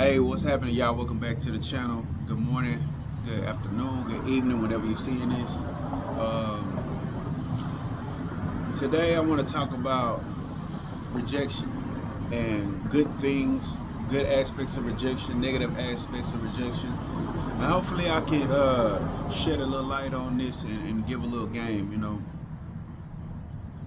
Hey, what's happening, y'all? Welcome back to the channel. Good morning, good afternoon, good evening, whenever you're seeing this. Today, I want to talk about rejection and good things, good aspects of rejection, negative aspects of rejections. And hopefully, I can shed a little light on this and give a little game.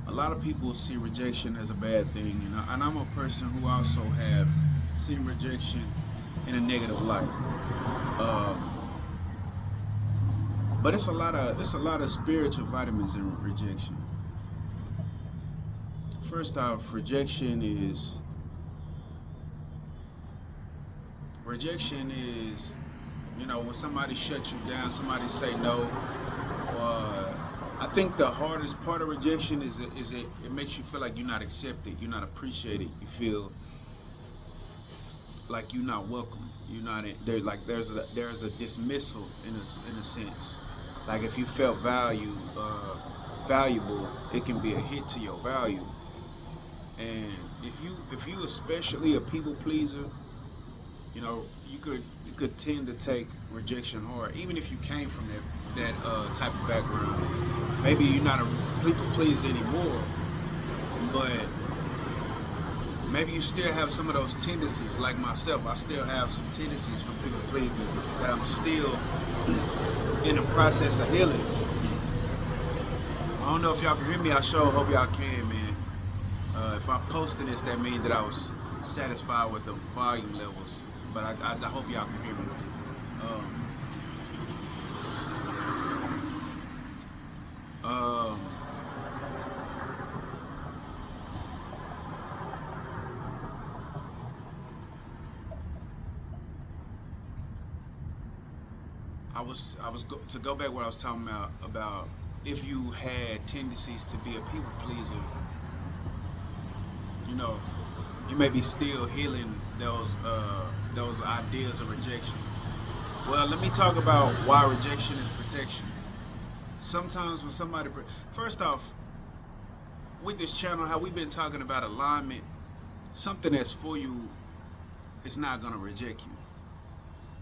A lot of people see rejection as a bad thing, and I'm a person who also have seen rejection in a negative light. Um, But it's a lot of spiritual vitamins in rejection. First off, rejection is when somebody shuts you down, somebody say no. I think the hardest part of rejection is it makes you feel like you're not accepted, you're not appreciated, you feel like you're not welcome, you're not in, there. Like there's a dismissal in a sense. Like if you felt valuable, it can be a hit to your value. And if you especially a people pleaser, you could tend to take rejection hard, even if you came from that type of background. Maybe you're not a people pleaser anymore, but maybe you still have some of those tendencies. Like myself, I still have some tendencies from people pleasing that I'm still in the process of healing. I don't know if y'all can hear me. I sure hope y'all can, man. If I posted this, that means that I was satisfied with the volume levels. But I hope y'all can hear me. Um, um, to go back what I was talking about if you had tendencies to be a people pleaser, you know, you may be still healing those ideas of rejection. Well, let me talk about why rejection is protection. Sometimes when first off, with this channel, how we've been talking about alignment, something that's for you is not gonna reject you.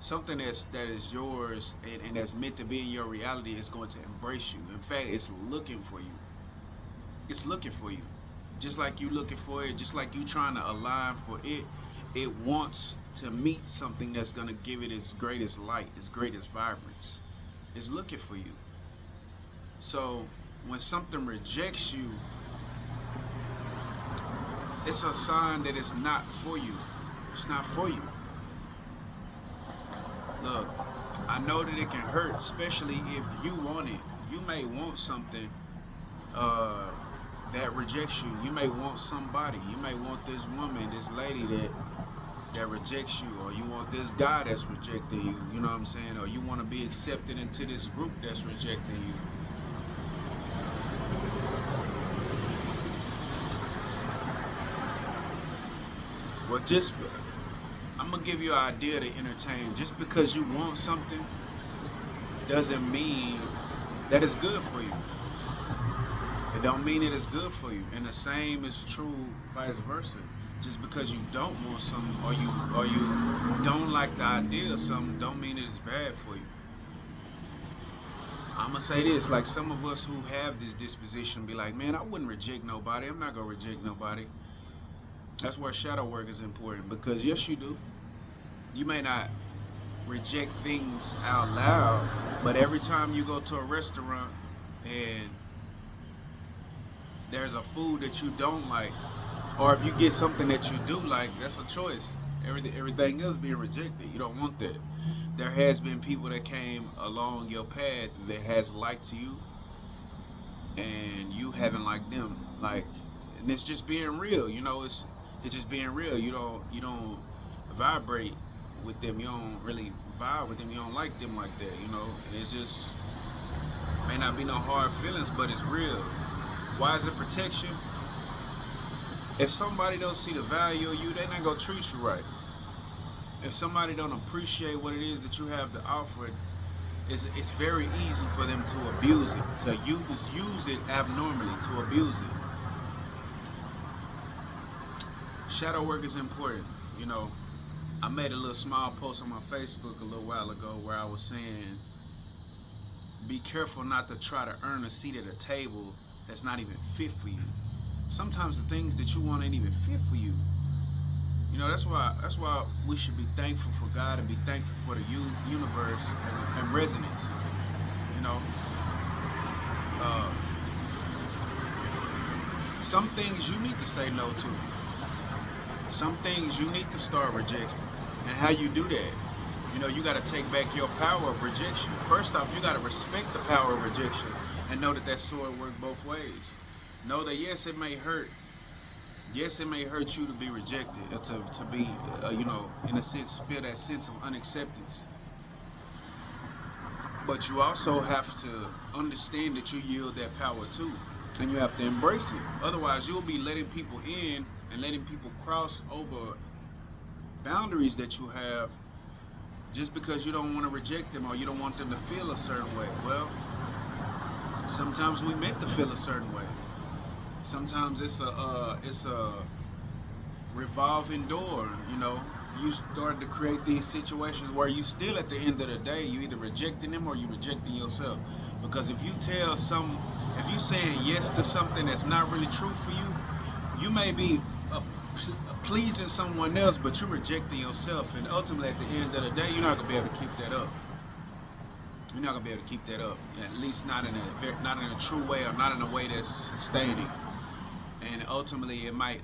Something that is yours and that's meant to be in your reality is going to embrace you. In fact, it's looking for you. It's looking for you. Just like you looking for it, just like you trying to align for it, it wants to meet something that's gonna give it its greatest light, its greatest vibrance. It's looking for you. So when something rejects you, it's a sign that it's not for you. It's not for you. Look, I know that it can hurt, especially if you want it. You may want something uh, that rejects you. You may want somebody. You may want this woman, this lady that rejects you, or you want this guy that's rejecting you. You know what I'm saying? Or you want to be accepted into this group that's rejecting you. Well, I'm gonna give you an idea to entertain. Just because you want something doesn't mean that it's good for you. It don't mean it is good for you. And the same is true vice versa. Just because you don't want something or you don't like the idea of something don't mean it is bad for you. I'm gonna say this, like some of us who have this disposition be like, man, I wouldn't reject nobody. I'm not gonna reject nobody. That's where shadow work is important because yes you do. You may not reject things out loud, but every time you go to a restaurant and there's a food that you don't like, or if you get something that you do like, that's a choice. Everything else being rejected, you don't want that. There has been people that came along your path that has liked you, and you haven't liked them. Like, and it's just being real. It's just being real. You don't vibrate with them. You don't really vibe with them. You don't like them like that. And it's just may not be no hard feelings, but it's real. Why is it protection? If somebody don't see the value of you, they're not gonna treat you right. If somebody don't appreciate what it is that you have to offer, it's very easy for them to abuse it, to use it abnormally, to abuse it. Shadow work is important. I made a little small post on my Facebook a little while ago where I was saying, be careful not to try to earn a seat at a table that's not even fit for you. Sometimes the things that you want ain't even fit for you. You know, that's why we should be thankful for God and be thankful for the universe and resonance. You know, uh, some things you need to say no to. Some things you need to start rejecting. And how you do that? You know, you got to take back your power of rejection. First off, you got to respect the power of rejection and know that that sword works both ways. Know that yes, it may hurt. Yes, it may hurt you to be rejected, or to be, you know, in a sense, feel that sense of unacceptance. But you also have to understand that you yield that power too, and you have to embrace it. Otherwise, you'll be letting people in and letting people cross over boundaries that you have just because you don't want to reject them or you don't want them to feel a certain way. Well, sometimes we meant to feel a certain way. Sometimes it's a revolving door. You know, you start to create these situations where you still, at the end of the day, you either rejecting them or you rejecting yourself. Because if you saying yes to something that's not really true for you, you may be pleasing someone else, but you're rejecting yourself, and ultimately, at the end of the day, you're not gonna be able to keep that up. You're not gonna be able to keep that up, at least not in a true way, or not in a way that's sustaining. And ultimately, it might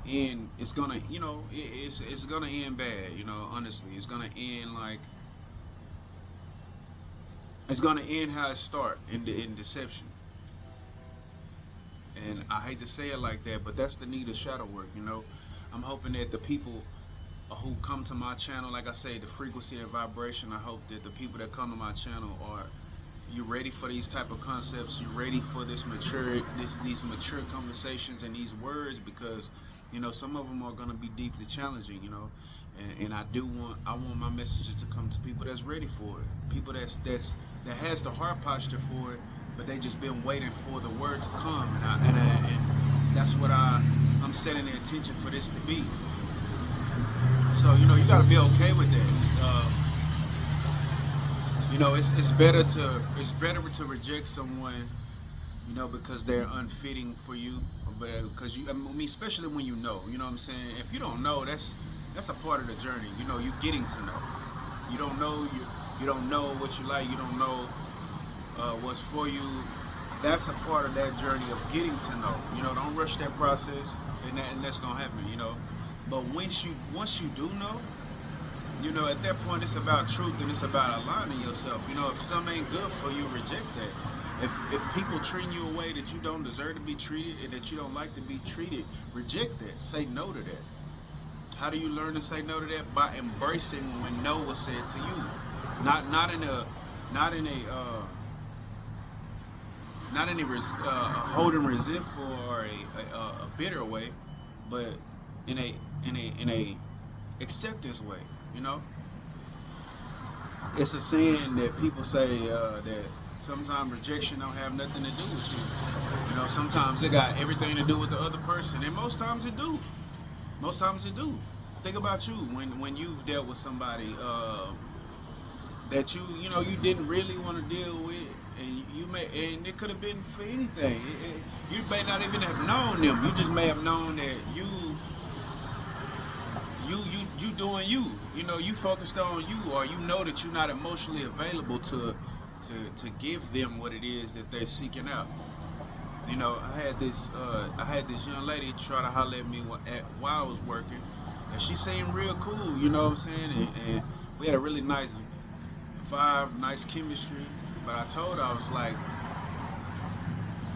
end. It's gonna, you know, it's gonna end bad. You know, honestly, it's gonna end like it's gonna end how it start in deception. And I hate to say it like that, but that's the need of shadow work. You know, I'm hoping that the people who come to my channel, like I say, the frequency and vibration. I hope that the people that come to my channel are, you ready for these type of concepts. You ready for these mature conversations and these words, because you know some of them are going to be deeply challenging. You know, and I want my messages to come to people that's ready for it, people that has the heart posture for it, but they just been waiting for the word to come, and that's what I'm setting the intention for this to be. So you know you got to be okay with that. You know, it's better to reject someone, you know, because they're unfitting for you, but because I mean, especially when you know what I'm saying. If you don't know, that's a part of the journey. You know, you getting to know. You don't know what you like. You don't know what's for you. That's a part of that journey of getting to know. You know, don't rush that process, and that's gonna happen. You know, but once you do know, you know, at that point, it's about truth and it's about aligning yourself. You know, if something ain't good for you, reject that. If people treating you a way that you don't deserve to be treated and that you don't like to be treated, reject that. Say no to that. How do you learn to say no to that? By embracing when no was said to you, not in a not in a not in a holding resentful or a bitter way, but in a acceptance way. You know, it's a saying that people say that sometimes rejection don't have nothing to do with you. You know, sometimes it got everything to do with the other person, and most times it do. Most times it do. Think about you when you've dealt with somebody that you didn't really want to deal with, and it could have been for anything. You may not even have known them. You just may have known that you doing you. You know, you focused on you, or you know that you're not emotionally available to give them what it is that they're seeking out. You know, I had this young lady try to holler at me while I was working, and she seemed real cool. You know what I'm saying? And we had a really nice vibe, nice chemistry. But I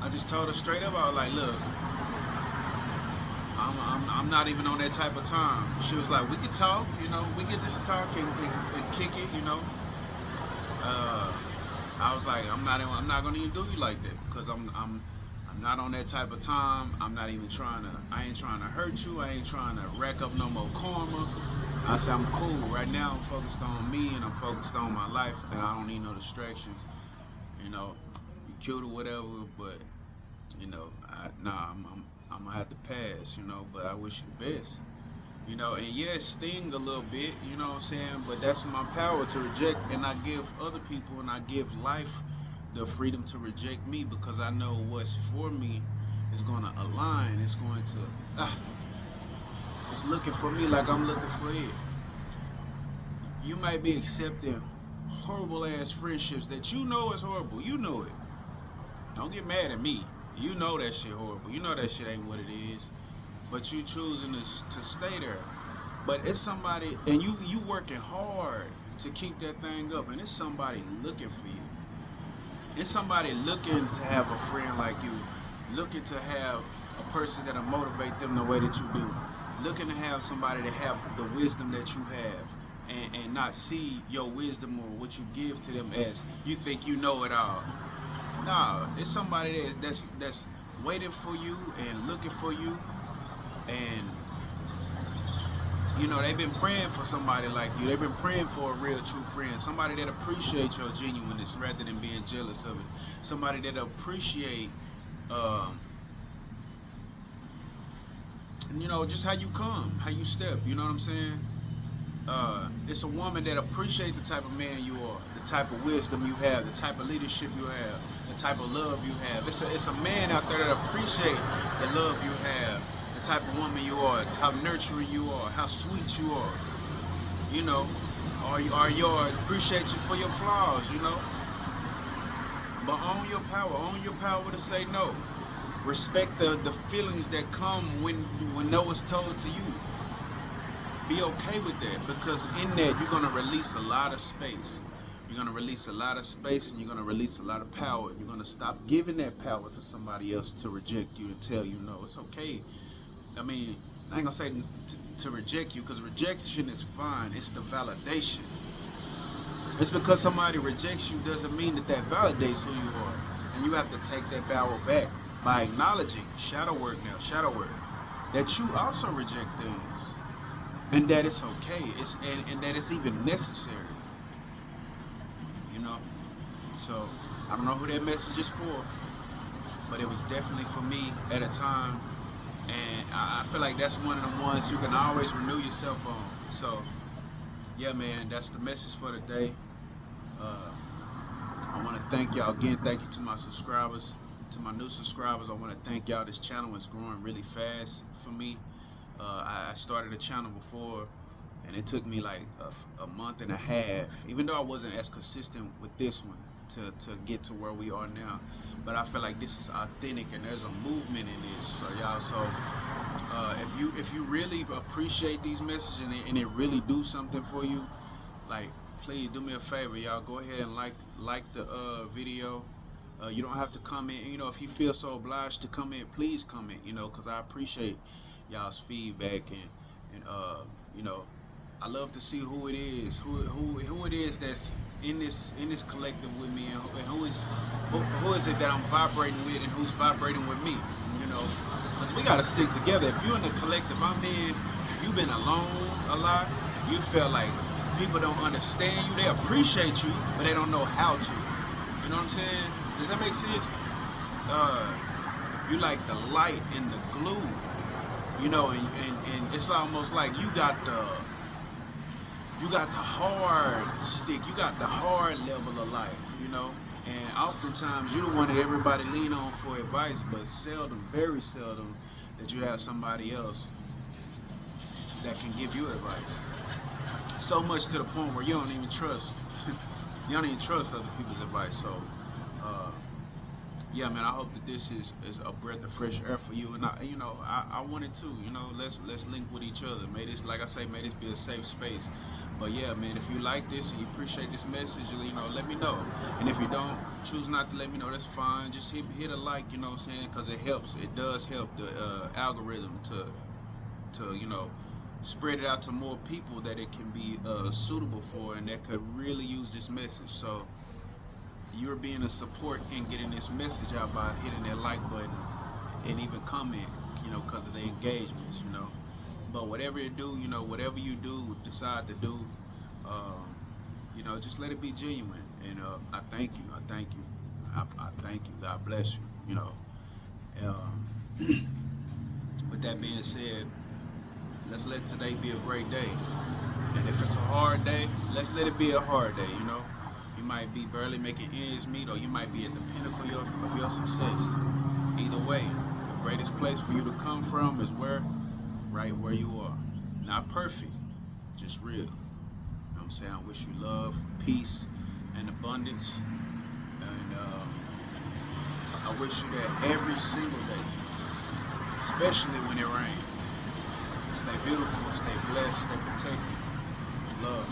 just told her straight up. I was like, look, I'm not even on that type of time. She was like, we could talk, you know, we could just talk and kick it, you know. I was like, I'm not gonna even do you like that, because I'm not on that type of time. I ain't trying to hurt you. I ain't trying to rack up no more karma. I said, I'm cool. Right now I'm focused on me and I'm focused on my life, and I don't need no distractions. You know, you cute or whatever, but you know, I'm gonna have to pass, you know, but I wish you the best. You know, and yeah, it sting a little bit, you know what I'm saying? But that's my power to reject, and I give other people and I give life the freedom to reject me because I know what's for me is going to align. It's going to, it's looking for me like I'm looking for it. You might be accepting horrible ass friendships that you know is horrible. You know it. Don't get mad at me. You know that shit horrible. You know that shit ain't what it is. But you choosing to stay there. But it's somebody, and you working hard to keep that thing up, and it's somebody looking for you. It's somebody looking to have a friend like you, looking to have a person that'll motivate them the way that you do, looking to have somebody to have the wisdom that you have, and not see your wisdom or what you give to them as you think you know it all. Nah, it's somebody that's waiting for you and looking for you, and you know they've been praying for somebody like you. They've been praying for a real true friend, somebody that appreciates your genuineness rather than being jealous of it. Somebody that appreciate, um, you know, just how you come, how you step. You know what I'm saying? It's a woman that appreciates the type of man you are, the type of wisdom you have, the type of leadership you have, the type of love you have. It's a man out there that appreciates the love you have, the type of woman you are, how nurturing you are, how sweet you are. You know, or your appreciate you for your flaws. You know, but own your power to say no. Respect the feelings that come when no is told to you. Be okay with that because in that you're gonna release a lot of space. You're gonna release a lot of space and you're gonna release a lot of power. You're gonna stop giving that power to somebody else to reject you and tell you no. It's okay. I mean, I ain't gonna say to reject you because rejection is fine. It's the validation. It's because somebody rejects you doesn't mean that validates who you are, and you have to take that power back by acknowledging shadow work that you also reject things and that it's okay. And that it's even necessary. You know. So I don't know who that message is for, but it was definitely for me at a time, and I feel like that's one of the ones you can always renew yourself on. So yeah, man, that's the message for today. Uh, I want to thank y'all again. Thank you to my subscribers, to my new subscribers. I want to thank y'all. This channel is growing really fast for me. I started a channel before, and it took me like a month and a half, even though I wasn't as consistent with this one, to get to where we are now. But I feel like this is authentic, and there's a movement in this, y'all. So if you really appreciate these messages and it really do something for you, like please do me a favor, y'all. Go ahead and like the video. You don't have to comment. You know, if you feel so obliged to comment, please comment. You know, because I appreciate y'all's feedback and you know, I love to see who it is, who it is that's in this collective with me, and who is it that I'm vibrating with, and who's vibrating with me. You know, because we gotta stick together. If you're in the collective I'm in, you've been alone a lot. You feel like people don't understand you. They appreciate you, but they don't know how to. You know what I'm saying? Does that make sense? You like the light and the glue. You know, and it's almost like you got the hard stick, you got the hard level of life, you know, and oftentimes you're the one that everybody lean on for advice, but seldom, very seldom, that you have somebody else that can give you advice. So much to the point where you don't even trust, other people's advice. So, yeah, man, I hope that this is a breath of fresh air for you, and I want it too. You know, let's link with each other. May this, like I say, may this be a safe space. But yeah, man, if you like this and you appreciate this message, you know, let me know. And if you don't, choose not to let me know, that's fine. Just hit a like, you know what I'm saying, because it helps. It does help the algorithm to you know, spread it out to more people that it can be suitable for and that could really use this message. So you're being a support in getting this message out by hitting that like button and even comment, you know, because of the engagements, you know. But whatever you do, you know, whatever you do, decide to do, you know, just let it be genuine. And I thank you. I thank you. I thank you. God bless you, you know. With that being said, Let's let today be a great day. And if it's a hard day, let's let it be a hard day, you know? You might be barely making ends meet, or you might be at the pinnacle of your success. Either way, the greatest place for you to come from is where? Right where you are. Not perfect, just real. You know what I'm saying? I wish you love, peace, and abundance. And I wish you that every single day, especially when it rains. Stay beautiful, stay blessed, stay protected. Love.